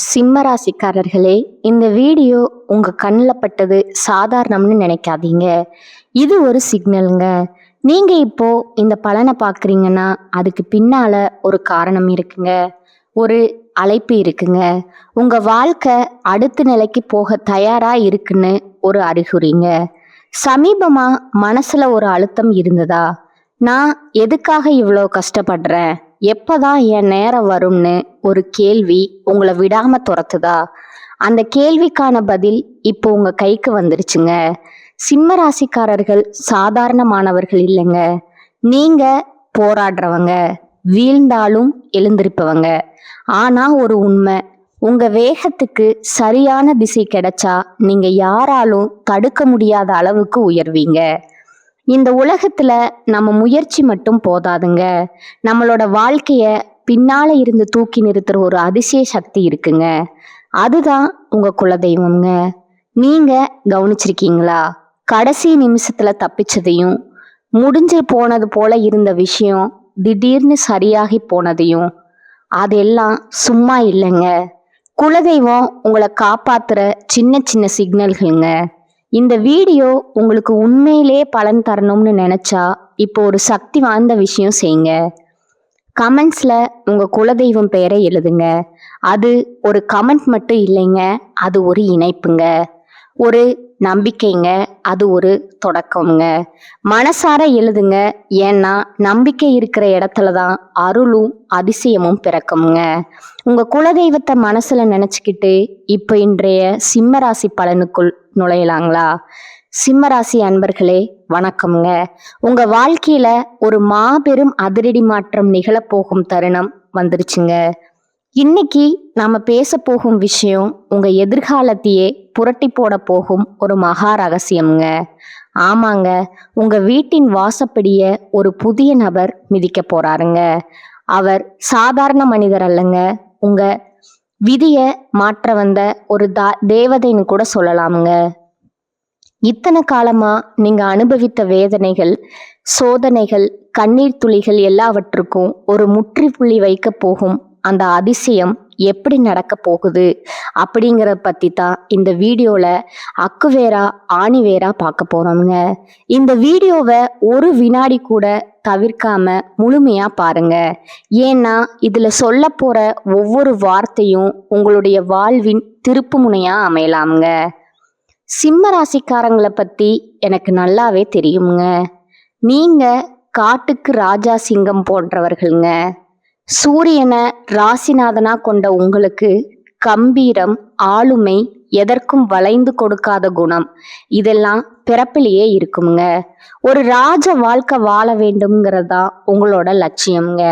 சிம்ம ராசிக்காரர்களே, இந்த வீடியோ உங்க கண்ணில் பட்டது சாதாரணம்னு நினைக்காதீங்க. இது ஒரு சிக்னலுங்க. நீங்க இப்போ இந்த பலனை பார்க்குறீங்கன்னா அதுக்கு பின்னால ஒரு காரணம் இருக்குங்க. ஒரு அழைப்பு இருக்குங்க. உங்க வாழ்க்கை அடுத்த நிலைக்கு போக தயாரா இருக்குன்னு ஒரு அறிகுறிங்க. சமீபமா மனசுல ஒரு அழுத்தம் இருந்ததா? நான் எதுக்காக இவ்வளோ கஷ்டப்படுறேன், எப்பதான் என் நேரம் வரும்னு ஒரு கேள்வி உங்களை விடாம துரத்துதா? அந்த கேள்விக்கான பதில் இப்போ உங்க கைக்கு வந்துருச்சுங்க. சிம்ம ராசிக்காரர்கள் சாதாரணமானவர்கள் இல்லைங்க. நீங்க போராடுறவங்க, வீழ்ந்தாலும் எழுந்திருப்பவங்க. ஆனா ஒரு உண்மை, உங்க வேகத்துக்கு சரியான திசை கிடைச்சா நீங்க யாராலும் தடுக்க முடியாத அளவுக்கு உயர்வீங்க. இந்த உலகத்துல நம்ம முயற்சி மட்டும் போதாதுங்க. நம்மளோட வாழ்க்கைய பின்னால இருந்து தூக்கி நிறுத்துற ஒரு அதிசய சக்தி இருக்குங்க. அதுதான் உங்க குலதெய்வம்ங்க. நீங்க கவனிச்சிருக்கீங்களா? கடைசி நிமிஷத்துல தப்பிச்சதையும், முடிஞ்சு போனது போல இருந்த விஷயம் திடீர்னு சரியாகி போனதையும், அதெல்லாம் சும்மா இல்லைங்க. குலதெய்வம் உங்களை காப்பாத்துற சின்ன சின்ன சிக்னல்களுங்க. இந்த வீடியோ உங்களுக்கு உண்மையிலே பலன் தரணும்னு நினைச்சா இப்போ ஒரு சக்தி வாய்ந்த விஷயம் செய்யுங்க. கமெண்ட்ஸ்ல உங்க குலதெய்வம் பெயரை எழுதுங்க. அது ஒரு கமெண்ட் மட்டும் இல்லைங்க, அது ஒரு இணைப்புங்க, ஒரு நம்பிக்கைங்க, அது ஒரு தொடக்கம்ங்க. மனசார எழுதுங்க. ஏன்னா நம்பிக்கை இருக்கிற இடத்துல தான் அருளும் அதிசயமும் பிறக்குங்க. உங்க குலதெய்வத்தை மனசுல நினைச்சுக்கிட்டு இப்ப இன்றைய சிம்மராசி பலனுக்குள் நுழையலாங்களா? சிம்மராசி அன்பர்களே, வணக்கம்ங்க. உங்க வாழ்க்கையில ஒரு மாபெரும் அதிரடி மாற்றம் நிகழப்போகும் தருணம் வந்துருச்சுங்க. இன்னைக்கு நாம பேச போகும் விஷயம் உங்க எதிர்காலத்தையே புரட்டி போட போகும் ஒரு மகா ரகசியம்ங்க. ஆமாங்க, உங்க வீட்டின் வாசப்படிய ஒரு புதிய நபர் மிதிக்க போறாருங்க. அவர் சாதாரண மனிதர் அல்லங்க. உங்க விதிய மாற்ற வந்த ஒரு தேவதைன்னு கூட சொல்லலாமுங்க. இத்தனை காலமா நீங்க அனுபவித்த வேதனைகள், சோதனைகள், கண்ணீர் துளிகள் எல்லாவற்றுக்கும் ஒரு முற்றுப்புள்ளி வைக்க போகும் அந்த அதிசயம் எப்படி நடக்க போகுது அப்படிங்கிறத பத்தி தான் இந்த வீடியோல அக்குவேரா ஆணிவேரா பார்க்க போறோம்ங்க. இந்த வீடியோவை ஒரு வினாடி கூட தவிர்க்காம முழுமையா பாருங்க. ஏன்னா இதுல சொல்ல போற ஒவ்வொரு வார்த்தையும் உங்களுடைய வாழ்வின் திருப்பு முனையா அமையலாமுங்க. சிம்ம ராசிக்காரங்களை பத்தி எனக்கு நல்லாவே தெரியுங்க. நீங்க காட்டுக்கு ராஜா சிங்கம் போன்றவர்கள்ங்க. சூரியனை ராசிநாதனா கொண்ட உங்களுக்கு கம்பீரம், ஆளுமை, எதற்கும் வளைந்து கொடுக்காத குணம், இதெல்லாம் பிறப்பிலேயே இருக்குங்க. ஒரு ராஜ வாழ்க்கை வாழ வேண்டும்ங்கிறதா உங்களோட லட்சியம்ங்க.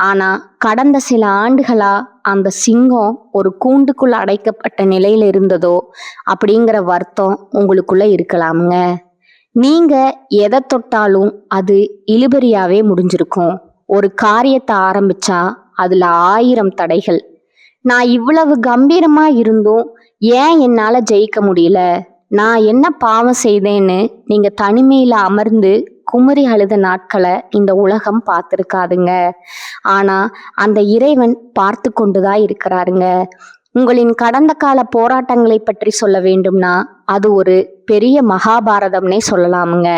ஆனா கடந்த சில ஆண்டுகளா அந்த சிங்கம் ஒரு கூண்டுக்குள்ள அடைக்கப்பட்ட நிலையில இருந்ததோ அப்படிங்கிற வருத்தம் உங்களுக்குள்ள இருக்கலாமுங்க. நீங்க எதை தொட்டாலும் அது இழுபறியாவே முடிஞ்சிருக்கும். ஒரு காரியத்தை ஆரம்பிச்சா அதுல 1000 தடைகள். நான் இவ்வளவு கம்பீரமா இருந்தும் ஏன் என்னால ஜெயிக்க முடியல, நான் என்ன பாவம் செய்தேன்னு நீங்க தனிமையில அமர்ந்து குமரி அழுத நாட்களை இந்த உலகம் பார்த்துருக்காதுங்க. ஆனா அந்த இறைவன் பார்த்து கொண்டுதான் இருக்கிறாருங்க. உங்களின் கடந்த கால போராட்டங்களை பற்றி சொல்ல வேண்டும்னா அது ஒரு பெரிய மகாபாரதம்னே சொல்லலாமுங்க.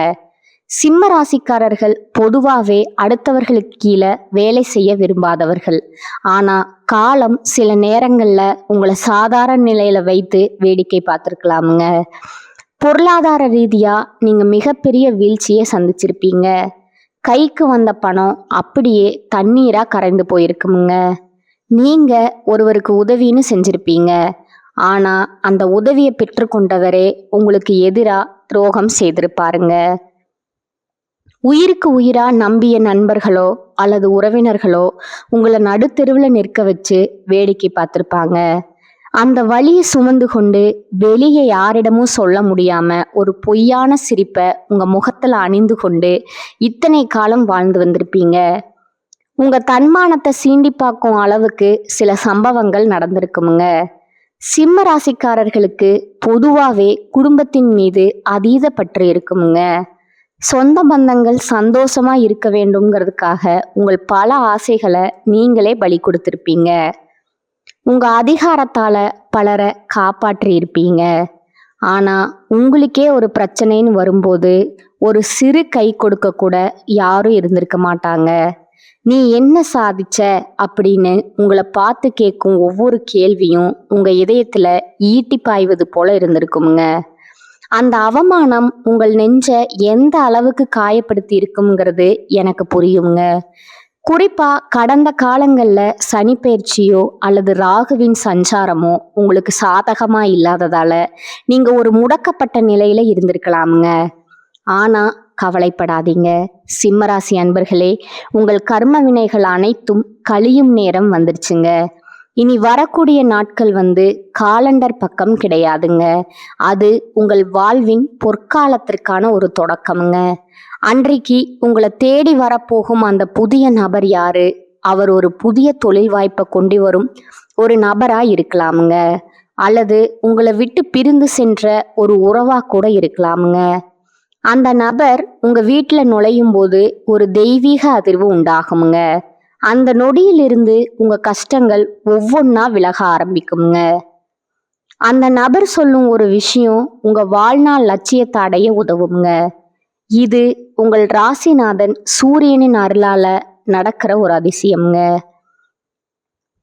சிம்ம ராசிக்காரர்கள் பொதுவாகவே அடுத்தவர்களுக்கு கீழே வேலை செய்ய விரும்பாதவர்கள். ஆனா காலம் சில நேரங்கள்ல உங்களை சாதாரண நிலையில வைத்து வேடிக்கை பார்த்துருக்கலாமுங்க. பொருளாதார ரீதியா நீங்க மிகப்பெரிய வீழ்ச்சியை சந்திச்சிருப்பீங்க. கைக்கு வந்த பணம் அப்படியே தண்ணீரா கரைந்து போயிருக்குமுங்க. நீங்க ஒருவருக்கு உதவின்னு செஞ்சிருப்பீங்க. ஆனா அந்த உதவியை பெற்றுக்கொண்டவரே உங்களுக்கு எதிரா துரோகம் செய்திருப்பாருங்க. உயிருக்கு உயிரா நம்பிய நண்பர்களோ அல்லது உறவினர்களோ உங்களை நடுத்தெருவில் நிற்க வச்சு வேடிக்கை பார்த்துருப்பாங்க. அந்த வலியை சுமந்து கொண்டு வெளியே யாரிடமும் சொல்ல முடியாம ஒரு பொய்யான சிரிப்பை உங்க முகத்துல அணிந்து கொண்டு இத்தனை காலம் வாழ்ந்து வந்திருப்பீங்க. உங்க தன்மானத்தை சீண்டி பார்க்கும் அளவுக்கு சில சம்பவங்கள் நடந்திருக்குமுங்க. சிம்ம ராசிக்காரர்களுக்கு பொதுவாகவே குடும்பத்தின் மீது அதீத பற்று இருக்குமுங்க. சொந்த பந்தங்கள் சந்தோஷமா இருக்க வேண்டும்ங்கிறதுக்காக உங்கள் பல ஆசைகளை நீங்களே பலி கொடுத்திருப்பீங்க. உங்க அதிகாரத்தால பலரை காப்பாற்றி இருப்பீங்க. ஆனா உங்களுக்கே ஒரு பிரச்சனைன்னு வரும்போது ஒரு சிறு கை கொடுக்க கூட யாரும் இருந்திருக்க மாட்டாங்க. நீ என்ன சாதிச்ச அப்படின்னு உங்களை பார்த்து கேட்கும் ஒவ்வொரு கேள்வியும் உங்க இதயத்துல ஈட்டி பாய்வது போல இருந்திருக்குமுங்க. அந்த அவமானம் உங்கள் நெஞ்ச எந்த அளவுக்கு காயப்படுத்தி இருக்குங்கிறது எனக்கு புரியுங்க. குறிப்பா கடந்த காலங்கள்ல சனிப்பெயர்ச்சியோ அல்லது ராகுவின் சஞ்சாரமோ உங்களுக்கு சாதகமா இல்லாததால நீங்க ஒரு முடக்கப்பட்ட நிலையில இருந்திருக்கலாமுங்க. ஆனா கவலைப்படாதீங்க சிம்மராசி அன்பர்களே, உங்கள் கர்ம வினைகள் அனைத்தும் கழியும் நேரம் வந்துருச்சுங்க. இனி வரக்கூடிய நாட்கள் காலண்டர் பக்கம் கிடையாதுங்க. அது உங்கள் வாழ்வின் பொற்காலத்திற்கான ஒரு தொடக்கமுங்க. அன்றைக்கு உங்களை தேடி வரப்போகும் அந்த புதிய நபர் யாரு? அவர் ஒரு புதிய தொழில் வாய்ப்பை கொண்டு வரும் ஒரு நபரா இருக்கலாமுங்க. அல்லது உங்களை விட்டு பிரிந்து சென்ற ஒரு உறவா கூட இருக்கலாமுங்க. அந்த நபர் உங்க வீட்டுல நுழையும் போது ஒரு தெய்வீக அதிர்வு உண்டாகுங்க. அந்த நொடியிலிருந்து உங்க கஷ்டங்கள் ஒவ்வொன்னா விலக ஆரம்பிக்குங்க. அந்த நபர் சொல்லும் ஒரு விஷயம் உங்க வாழ்நாள் லட்சியத்தை அடைய உதவுங்க. இது உங்கள் ராசிநாதன் சூரியனின் அருளால நடக்கிற ஒரு அதிசயம்ங்க.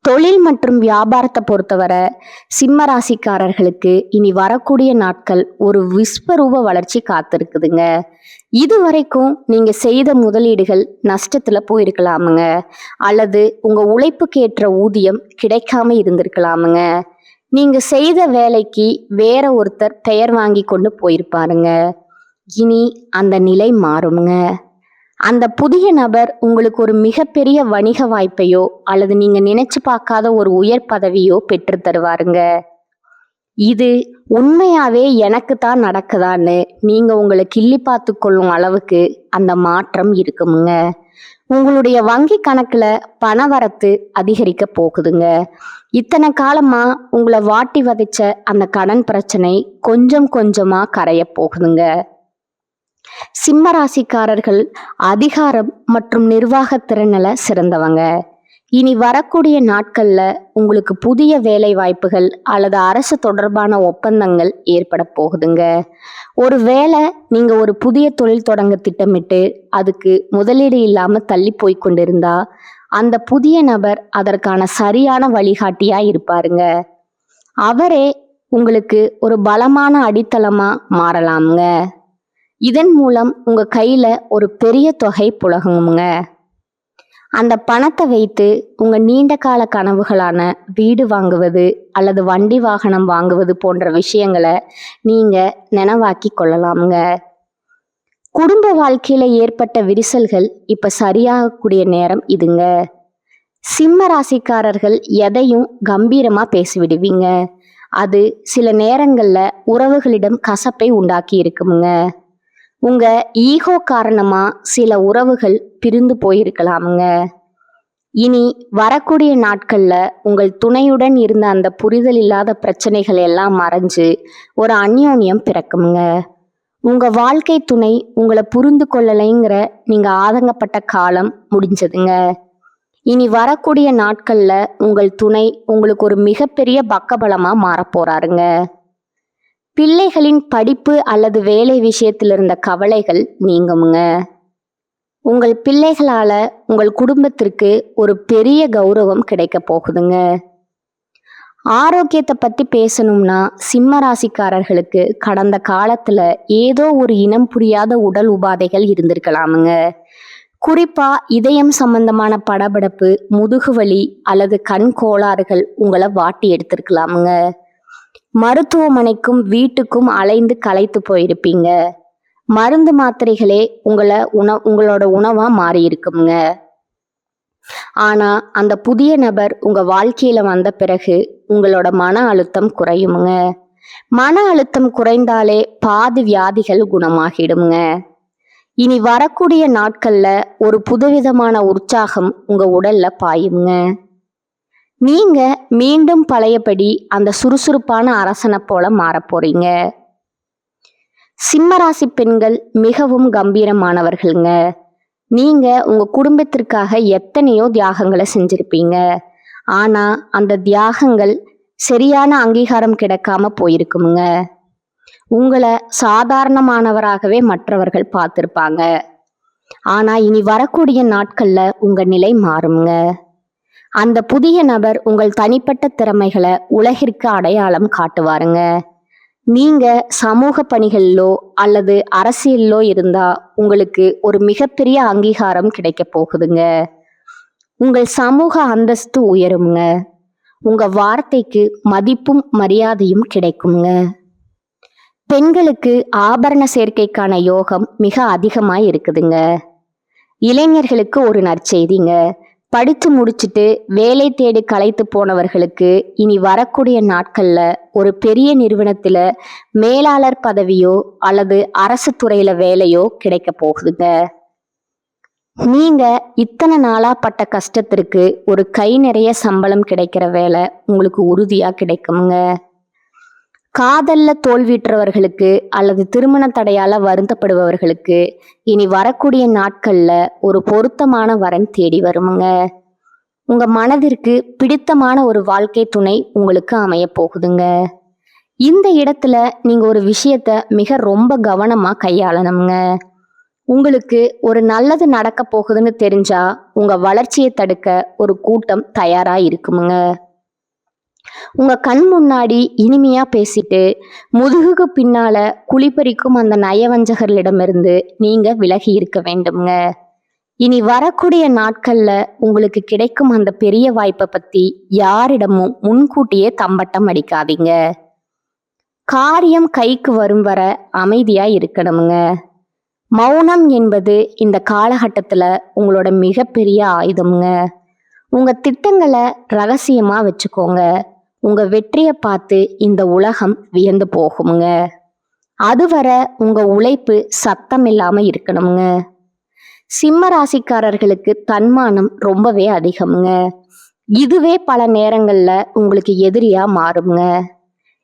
தொழில் மற்றும் வியாபாரத்தை பொறுத்தவரை சிம்ம ராசிக்காரர்களுக்கு இனி வரக்கூடிய நாட்கள் ஒரு விஸ்வரூப வளர்ச்சி காத்திருக்குதுங்க. இது வரைக்கும் நீங்க செய்த முதலீடுகள் நஷ்டத்துல போயிருக்கலாமுங்க. அல்லது உங்க உழைப்புக்கு ஏற்ற ஊதியம் கிடைக்காம இருந்திருக்கலாமுங்க. நீங்க செய்த வேலைக்கு வேற ஒருத்தர் பெயர் வாங்கி கொண்டு போயிருப்பாருங்க. இனி அந்த நிலை மாறுங்க. அந்த புதிய நபர் உங்களுக்கு ஒரு மிகப்பெரிய வணிக வாய்ப்பையோ அல்லது நீங்க நினைச்சு பார்க்காத ஒரு உயர் பதவியோ பெற்று தருவாருங்க. இது உண்மையாவே எனக்கு தான் நடக்குதான்னு நீங்க உங்களை கிள்ளி பார்த்து கொள்ளும் அளவுக்கு அந்த மாற்றம் இருக்குமுங்க. உங்களுடைய வங்கி கணக்குல பணவரத்து அதிகரிக்க போகுதுங்க. இத்தனை காலமா உங்களை வாட்டி வதைச்ச அந்த கடன் பிரச்சனை கொஞ்சம் கொஞ்சமா கரைய போகுதுங்க. சிம்ம ராசிக்காரர்கள் அதிகாரம் மற்றும் நிர்வாக திறனில சிறந்தவங்க. இனி வரக்கூடிய நாட்கள்ல உங்களுக்கு புதிய வேலை வாய்ப்புகள் அல்லது அரசு தொடர்பான ஒப்பந்தங்கள் ஏற்பட போகுதுங்க. ஒரு வேளை நீங்க ஒரு புதிய தொழில் தொடங்க திட்டமிட்டு அதுக்கு முதலீடு இல்லாம தள்ளி போய் கொண்டிருந்தா அந்த புதிய நபர் அதற்கான சரியான வழிகாட்டியா இருப்பாருங்க. அவரே உங்களுக்கு ஒரு பலமான அடித்தளமா மாறலாமுங்க. இதன் மூலம் உங்க கையில ஒரு பெரிய தொகை புழங்குங்க. அந்த பணத்தை வைத்து உங்க நீண்ட கால கனவுகளான வீடு வாங்குவது அல்லது வண்டி வாகனம் வாங்குவது போன்ற விஷயங்களை நீங்க நினைவாக்கி கொள்ளலாமுங்க. குடும்ப வாழ்க்கையில ஏற்பட்ட விரிசல்கள் இப்ப சரியாகக்கூடிய நேரம் இதுங்க. சிம்ம ராசிக்காரர்கள் எதையும் கம்பீரமா பேசிவிடுவீங்க. அது சில நேரங்கள்ல உறவுகளிடம் கசப்பை உண்டாக்கி இருக்குமுங்க. உங்க ஈகோ காரணமா சில உறவுகள் பிரிந்து போயிருக்கலாமுங்க. இனி வரக்கூடிய நாட்கள்ல உங்கள் துணையுடன் இருந்த அந்த புரிதல் இல்லாத பிரச்சனைகள் எல்லாம் மறைஞ்சு ஒரு அந்யோன்யம் பிறக்குமுங்க. உங்க வாழ்க்கை துணை உங்களை புரிந்து கொள்ளலைங்கிற நீங்க ஆதங்கப்பட்ட காலம் முடிஞ்சதுங்க. இனி வரக்கூடிய நாட்கள்ல உங்கள் துணை உங்களுக்கு ஒரு மிகப்பெரிய பக்கபலமா மாறப்போறாருங்க. பிள்ளைகளின் படிப்பு அல்லது வேலை விஷயத்தில் இருந்த கவலைகள் நீங்குமுங்க. உங்கள் பிள்ளைகளால உங்கள் குடும்பத்திற்கு ஒரு பெரிய கௌரவம் கிடைக்க போகுதுங்க. ஆரோக்கியத்தை பத்தி பேசணும்னா சிம்ம ராசிக்காரர்களுக்கு கடந்த காலத்துல ஏதோ ஒரு இனம் புரியாத உடல் உபாதைகள் இருந்திருக்கலாமுங்க. குறிப்பா இதயம் சம்பந்தமான படபடப்பு, முதுகுவலி அல்லது கண் கோளாறுகள் உங்களை வாட்டி எடுத்திருக்கலாமுங்க. மருத்துவமனைக்கும் வீட்டுக்கும் அலைந்து களைத்து போயிருப்பீங்க. மருந்து மாத்திரைகளே உங்களோட உணவா மாறி இருக்குங்க. ஆனா அந்த புதிய நபர் உங்க வாழ்க்கையில வந்த பிறகு உங்களோட மன அழுத்தம் குறையுமுங்க. மன அழுத்தம் குறைந்தாலே பாதி வியாதிகள் குணமாகிடுங்க. இனி வரக்கூடிய நாட்கள்ல ஒரு புதுவிதமான உற்சாகம் உங்க உடல்ல பாயுங்க. நீங்க மீண்டும் பழையபடி அந்த சுறுசுறுப்பான அரசனை போல மாறப் போறீங்க. சிம்மராசி பெண்கள் மிகவும் கம்பீரமானவர்கள்ங்க. நீங்க உங்க குடும்பத்திற்காக எத்தனையோ தியாகங்களை செஞ்சிருப்பீங்க. ஆனா அந்த தியாகங்கள் சரியான அங்கீகாரம் கிடைக்காம போயிருக்குமுங்க. உங்களை சாதாரணமானவராகவே மற்றவர்கள் பார்த்திருப்பாங்க. ஆனா இனி வரக்கூடிய நாட்கள்ல உங்க நிலை மாறுங்க. அந்த புதிய நபர் உங்கள் தனிப்பட்ட திறமைகளை உலகிற்கு அடையாளம் காட்டுவாருங்க. நீங்க சமூக பணிகளிலோ அல்லது அரசியலிலோ இருந்தா உங்களுக்கு ஒரு மிகப்பெரிய அங்கீகாரம் கிடைக்க போகுதுங்க. உங்கள் சமூக அந்தஸ்து உயருங்க. உங்க வார்த்தைக்கு மதிப்பும் மரியாதையும் கிடைக்குங்க. பெண்களுக்கு ஆபரண சேர்க்கைக்கான யோகம் மிக அதிகமாய் இருக்குதுங்க. இளைஞர்களுக்கு ஒரு நற்செய்திங்க. படித்து முடிச்சுட்டு வேலை தேடி களைத்து போனவர்களுக்கு இனி வரக்கூடிய நாட்கள்ல ஒரு பெரிய நிறுவனத்துல மேலாளர் பதவியோ அல்லது அரசு துறையில வேலையோ கிடைக்க போகுதுங்க. நீங்க இத்தனை நாளா பட்ட கஷ்டத்திற்கு ஒரு கை நிறைய சம்பளம் கிடைக்கிற வேலை உங்களுக்கு உறுதியா கிடைக்குங்க. காதல்ல தோல்வியுற்றவர்களுக்கு அல்லது திருமண தடையால வருத்தப்படுபவர்களுக்கு இனி வரக்கூடிய நாட்கள்ல ஒரு பொருத்தமான வரன் தேடி வருமுங்க. உங்க மனதிற்கு பிடித்தமான ஒரு வாழ்க்கை துணை உங்களுக்கு அமைய போகுதுங்க. இந்த இடத்துல நீங்க ஒரு விஷயத்த மிக ரொம்ப கவனமா கையாளணுங்க. உங்களுக்கு ஒரு நல்லது நடக்க போகுதுன்னு தெரிஞ்சா உங்க வளர்ச்சியை தடுக்க ஒரு கூட்டம் தயாரா இருக்குமுங்க. உங்க கண் முன்னாடி இனிமையா பேசிட்டு முதுகுக்கு பின்னால குழிப்பறிக்கும் அந்த நயவஞ்சகர்களிடமிருந்து நீங்க விலகி இருக்க வேண்டும்ங்க. இனி வரக்கூடிய நாட்கள்ல உங்களுக்கு கிடைக்கும் அந்த பெரிய வாய்ப்பை பத்தி யாரிடமும் முன்கூட்டியே தம்பட்டம் அடிக்காதீங்க. காரியம் கைக்கு வரும் வர அமைதியா இருக்கணுங்க. மௌனம் என்பது இந்த காலகட்டத்துல உங்களோட மிகப்பெரிய ஆயுதம்ங்க. உங்க திட்டங்களை ரகசியமா வச்சுக்கோங்க. உங்க வெற்றியை பார்த்து இந்த உலகம் வியந்து போகுமுங்க. அதுவரை உங்க உழைப்பு சத்தம் இல்லாம இருக்கணுங்க. சிம்ம ராசிக்காரர்களுக்கு தன்மானம் ரொம்பவே அதிகம்ங்க. இதுவே பல நேரங்கள்ல உங்களுக்கு எதிரியா மாறுங்க.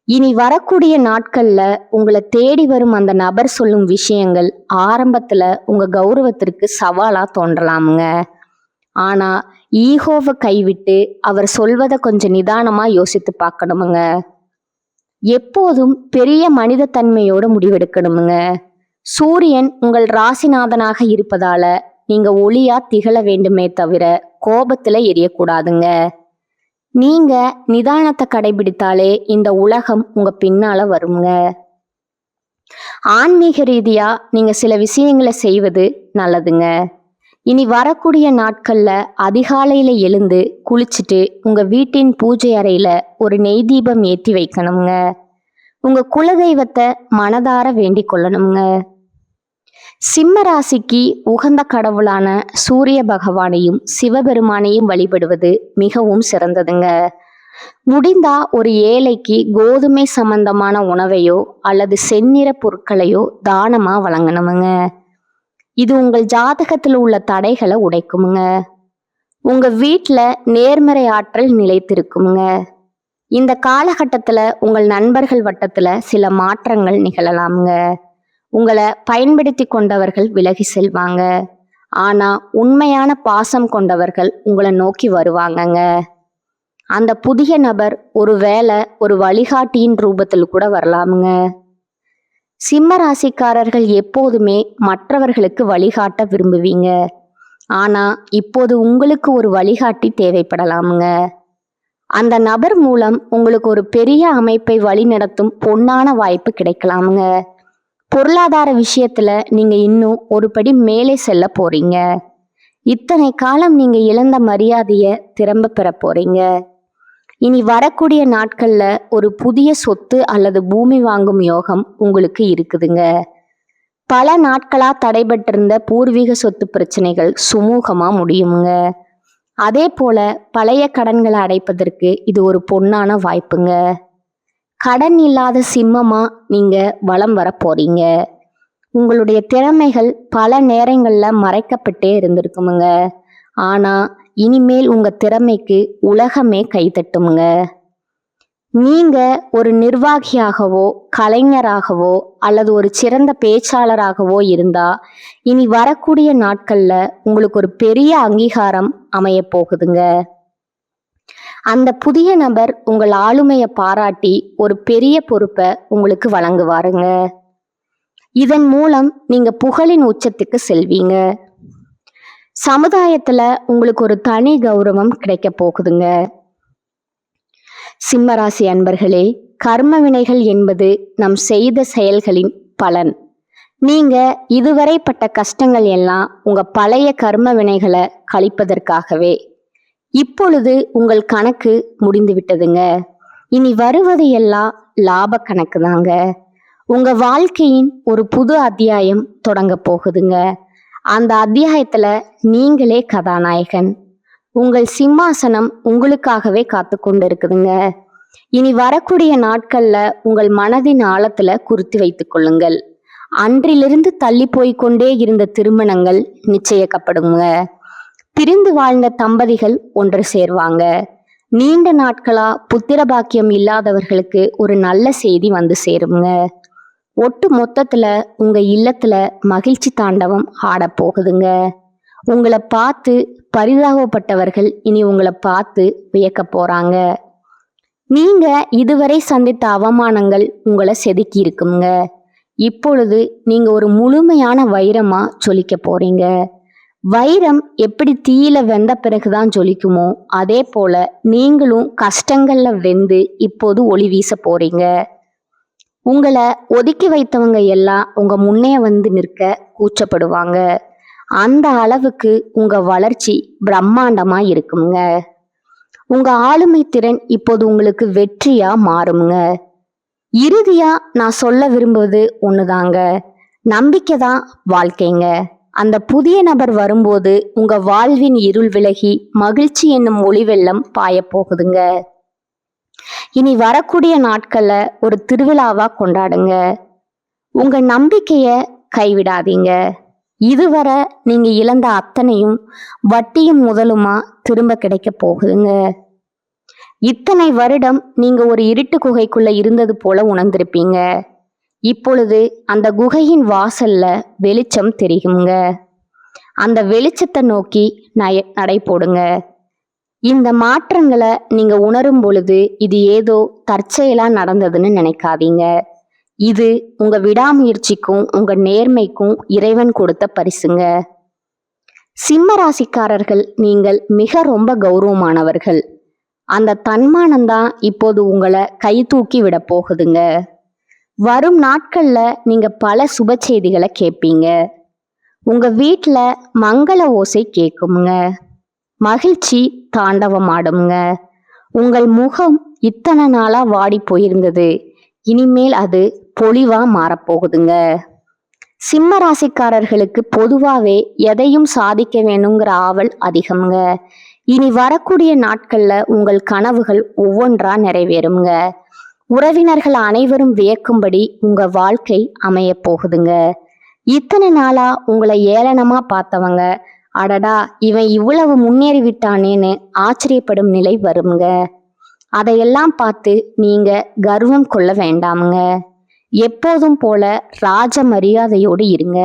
இனி வரக்கூடிய நாட்கள்ல உங்களை தேடி வரும் அந்த நபர் சொல்லும் விஷயங்கள் ஆரம்பத்துல உங்க கௌரவத்திற்கு சவாலா தோன்றலாமுங்க. ஆனா ஈகோவை கைவிட்டு அவர் சொல்வதை கொஞ்சம் நிதானமா யோசித்து பார்க்கணுமுங்க. எப்போதும் பெரிய மனித தன்மையோட முடிவெடுக்கணுமுங்க. சூரியன் உங்கள் ராசிநாதனாக இருப்பதால நீங்க ஒளியா திகழ வேண்டுமே தவிர கோபத்துல எரியக்கூடாதுங்க. நீங்க நிதானத்தை கடைபிடித்தாலே இந்த உலகம் உங்க பின்னால வருங்க. ஆன்மீக ரீதியா நீங்க சில விஷயங்களை செய்வது நல்லதுங்க. இனி வரக்கூடிய நாட்கள்ல அதிகாலையில எழுந்து குளிச்சுட்டு உங்க வீட்டின் பூஜை அறையில ஒரு நெய் தீபம் ஏற்றி வைக்கணுங்க. உங்க குலதெய்வத்தை மனதார வேண்டிக் கொள்ளணுங்க. சிம்ம ராசிக்கு உகந்த கடவுளான சூரிய பகவானையும் சிவபெருமானையும் வழிபடுவது மிகவும் சிறந்ததுங்க. முடிந்தா ஒரு ஏழைக்கு கோதுமை சம்பந்தமான உணவையோ அல்லது செந்நிற பொருட்களையோ தானமா வழங்கணுமுங்க. இது உங்கள் ஜாதகத்தில் உள்ள தடைகளை உடைக்குமுங்க. உங்க வீட்டில் நேர்மறை ஆற்றல் நிலைத்திருக்குமுங்க. இந்த காலகட்டத்தில் உங்கள் நண்பர்கள் வட்டத்தில் சில மாற்றங்கள் நிகழலாமுங்க. உங்களை பயன்படுத்தி கொண்டவர்கள் விலகி செல்வாங்க. ஆனா உண்மையான பாசம் கொண்டவர்கள் உங்களை நோக்கி வருவாங்கங்க. அந்த புதிய நபர் ஒருவேளை ஒரு வழிகாட்டியின் ரூபத்தில் கூட வரலாமுங்க. சிம்ம ராசிக்காரர்கள் எப்போதுமே மற்றவர்களுக்கு வழிகாட்ட விரும்புவீங்க. ஆனா இப்போது உங்களுக்கு ஒரு வழிகாட்டி தேவைப்படலாமுங்க. அந்த நபர் மூலம் உங்களுக்கு ஒரு பெரிய அமைப்பை வழிநடத்தும் பொன்னான வாய்ப்பு கிடைக்கலாமுங்க. பொருளாதார விஷயத்துல நீங்க இன்னும் ஒரு படி மேலே செல்ல போறீங்க. இத்தனை காலம் நீங்க இழந்த மரியாதையை திரும்ப பெற போறீங்க. இனி வரக்கூடிய நாட்கள்ல ஒரு புதிய சொத்து அல்லது பூமி வாங்கும் யோகம் உங்களுக்கு இருக்குதுங்க. பல நாட்களா தடைபட்டிருந்த பூர்வீக சொத்து பிரச்சனைகள் சுமூகமா முடியுங்க. அதே போல பழைய கடன்களை அடைப்பதற்கு இது ஒரு பொன்னான வாய்ப்புங்க. கடன் இல்லாத சிம்மமா நீங்க வலம் வர போறீங்க. உங்களுடைய திறமைகள் பல நேரங்கள்ல மறைக்கப்பட்டே இருந்திருக்குமுங்க. ஆனா இனிமேல் உங்க திறமைக்கு உலகமே கைதட்டுமுங்க. நீங்க ஒரு நிர்வாகியாகவோ கலைஞராகவோ அல்லது ஒரு சிறந்த பேச்சாளராகவோ இருந்தா இனி வரக்கூடிய நாட்கள்ல உங்களுக்கு ஒரு பெரிய அங்கீகாரம் அமைய போகுதுங்க. அந்த புதிய நபர் உங்கள் ஆளுமையை பாராட்டி ஒரு பெரிய பொறுப்பை உங்களுக்கு வழங்குவாருங்க. இதன் மூலம் நீங்க புகழின் உச்சத்துக்கு செல்வீங்க. சமுதாயத்துல உங்களுக்கு ஒரு தனி கௌரவம் கிடைக்க போகுதுங்க. சிம்மராசி அன்பர்களே, கர்ம வினைகள் என்பது நம் செய்த செயல்களின் பலன். நீங்க இதுவரை பட்ட கஷ்டங்கள் எல்லாம் உங்க பழைய கர்ம வினைகளை கழிப்பதற்காகவே. இப்பொழுது உங்கள் கணக்கு முடிந்து விட்டதுங்க. இனி வருவது எல்லாம் லாப கணக்கு தாங்க. உங்க வாழ்க்கையின் ஒரு புது அத்தியாயம் தொடங்க போகுதுங்க. அந்த அத்தியாயத்துல நீங்களே கதாநாயகன். உங்கள் சிம்மாசனம் உங்களுக்காகவே காத்து கொண்டு இருக்குதுங்க. இனி வரக்கூடிய நாட்கள்ல உங்கள் மனதின் ஆழத்துல குறித்து வைத்துக் கொள்ளுங்கள். அன்றிலிருந்து தள்ளி போய்கொண்டே இருந்த திருமணங்கள் நிச்சயிக்கப்படுங்க. பிரிந்து வாழ்ந்த தம்பதிகள் ஒன்று சேர்வாங்க. நீண்ட நாட்களா புத்திர பாக்கியம் இல்லாதவர்களுக்கு ஒரு நல்ல செய்தி வந்து சேருங்க. ஒட்டு மொத்தத்துல உங்க இல்லத்துல மகிழ்ச்சி தாண்டவம் ஆட போகுதுங்க. உங்களை பார்த்து பரிதாபப்பட்டவர்கள் இனி உங்களை பார்த்து வியக்க போறாங்க. நீங்க இதுவரை சந்தித்த அவமானங்கள் உங்களை செதுக்கி இருக்குங்க. இப்பொழுது நீங்க ஒரு முழுமையான வைரமா ஜொலிக்க போறீங்க. வைரம் எப்படி தீயில வெந்த பிறகுதான் ஜொலிக்குமோ அதே போல நீங்களும் கஷ்டங்கள்ல வெந்து இப்போது ஒளி வீச போறீங்க. உங்களை ஒதுக்கி வைத்தவங்க எல்லாம் உங்க முன்னே வந்து நிற்க கூச்சப்படுவாங்க. அந்த அளவுக்கு உங்க வளர்ச்சி பிரம்மாண்டமா இருக்குங்க. உங்க ஆளுமை திறன் இப்போது உங்களுக்கு வெற்றியா மாறுங்க. இறுதியா நான் சொல்ல விரும்புவது ஒண்ணுதாங்க, நம்பிக்கை தான் வாழ்க்கைங்க. அந்த புதிய நபர் வரும்போது உங்க வாழ்வின் இருள் விலகி மகிழ்ச்சி என்னும் ஒளி வெள்ளம் பாய போகுதுங்க. இனி வரக்கூடிய நாட்கள்ல ஒரு திருவிழாவா கொண்டாடுங்க. உங்க நம்பிக்கைய கைவிடாதீங்க. இதுவரை நீங்க இழந்த அத்தனையும் வட்டியும் முதலுமா திரும்ப கிடைக்க போகுதுங்க. இத்தனை வருடம் நீங்க ஒரு இருட்டு குகைக்குள்ள இருந்தது போல உணர்ந்திருப்பீங்க. இப்பொழுது அந்த குகையின் வாசல்ல வெளிச்சம் தெரியுங்க. அந்த வெளிச்சத்தை நோக்கி நடை போடுங்க. இந்த மாற்றங்களை நீங்க உணரும் பொழுது இது ஏதோ தற்செயலா நடந்ததுன்னு நினைக்காதீங்க. இது உங்க விடாமுயற்சிக்கும் உங்க நேர்மைக்கும் இறைவன் கொடுத்த பரிசுங்க. சிம்ம ராசிக்காரர்கள் நீங்கள் மிக ரொம்ப கௌரவமானவர்கள். அந்த தன்மானம்தான் இப்போது உங்களை கை தூக்கி விட போகுதுங்க. வரும் நாட்கள்ல நீங்க பல சுப செய்திகளை கேட்பீங்க. உங்க வீட்டுல மங்கள ஓசை கேட்குங்க. மகிழ்ச்சி தாண்டவமாடுங்க. உங்கள் முகம் இத்தனை நாளா வாடி போயிருந்தது, இனிமேல் அது பொலிவா மாறப்போகுதுங்க. சிம்ம ராசிக்காரர்களுக்கு பொதுவாகவே எதையும் சாதிக்க வேணுங்கிற ஆவல் அதிகம்ங்க. இனி வரக்கூடிய நாட்கள்ல உங்கள் கனவுகள் ஒவ்வொன்றா நிறைவேறுங்க. உறவினர்கள் அனைவரும் வியக்கும்படி உங்க வாழ்க்கை அமைய போகுதுங்க. இத்தனை நாளா உங்களை ஏளனமா பார்த்தவங்க, அடடா இவன் இவ்வளவு முன்னேறி விட்டானேன்னு ஆச்சரியப்படும் நிலை வருங்க. அதையெல்லாம் பார்த்து நீங்க கர்வம் கொள்ள வேண்டாமுங்க. எப்போதும் போல ராஜ மரியாதையோடு இருங்க.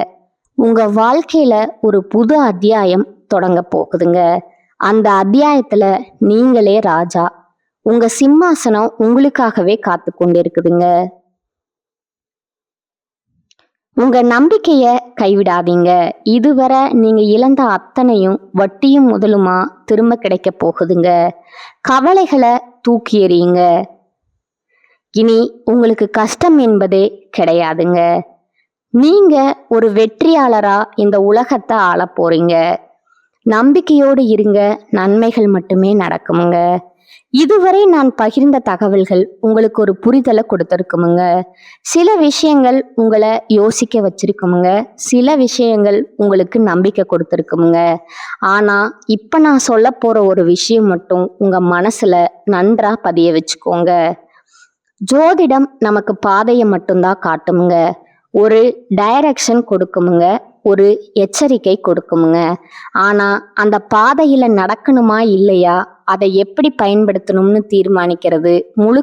உங்க வாழ்க்கையில ஒரு புது அத்தியாயம் தொடங்க போகுதுங்க. அந்த அத்தியாயத்துல நீங்களே ராஜா. உங்க சிம்மாசனம் உங்களுக்காகவே காத்து கொண்டு இருக்குதுங்க. உங்க நம்பிக்கைய கைவிடாதீங்க. இதுவரை நீங்க இழந்த அத்தனையும் வட்டியும் முதலுமா திரும்ப கிடைக்க போகுதுங்க. கவலைகளை தூக்கி எறியுங்க. இனி உங்களுக்கு கஷ்டம் என்பதே கிடையாதுங்க. நீங்க ஒரு வெற்றியாளரா இந்த உலகத்தை ஆள போறீங்க. நம்பிக்கையோடு இருங்க, நன்மைகள் மட்டுமே நடக்குமுங்க. இதுவரை நான் பகிர்ந்த தகவல்கள் உங்களுக்கு ஒரு புரிதலை கொடுத்துருக்குமுங்க. சில விஷயங்கள் உங்களை யோசிக்க வச்சிருக்குமுங்க. சில விஷயங்கள் உங்களுக்கு நம்பிக்கை கொடுத்துருக்குமுங்க. ஆனா இப்ப நான் சொல்ல போற ஒரு விஷயம் மட்டும் உங்க மனசுல நன்றா பதிய வச்சுக்கோங்க. ஜோதிடம் நமக்கு பாதையை மட்டும்தான் காட்டுமுங்க. ஒரு டைரக்ஷன் கொடுக்குமுங்க, ஒரு எச்சரிக்கை கொடுக்குமுங்க. ஆனா அந்த பாதையில நடக்கணுமா இல்லையா, அதை எப்படி பயன்படுத்தணும்னு தீர்மானிக்கிறது முழு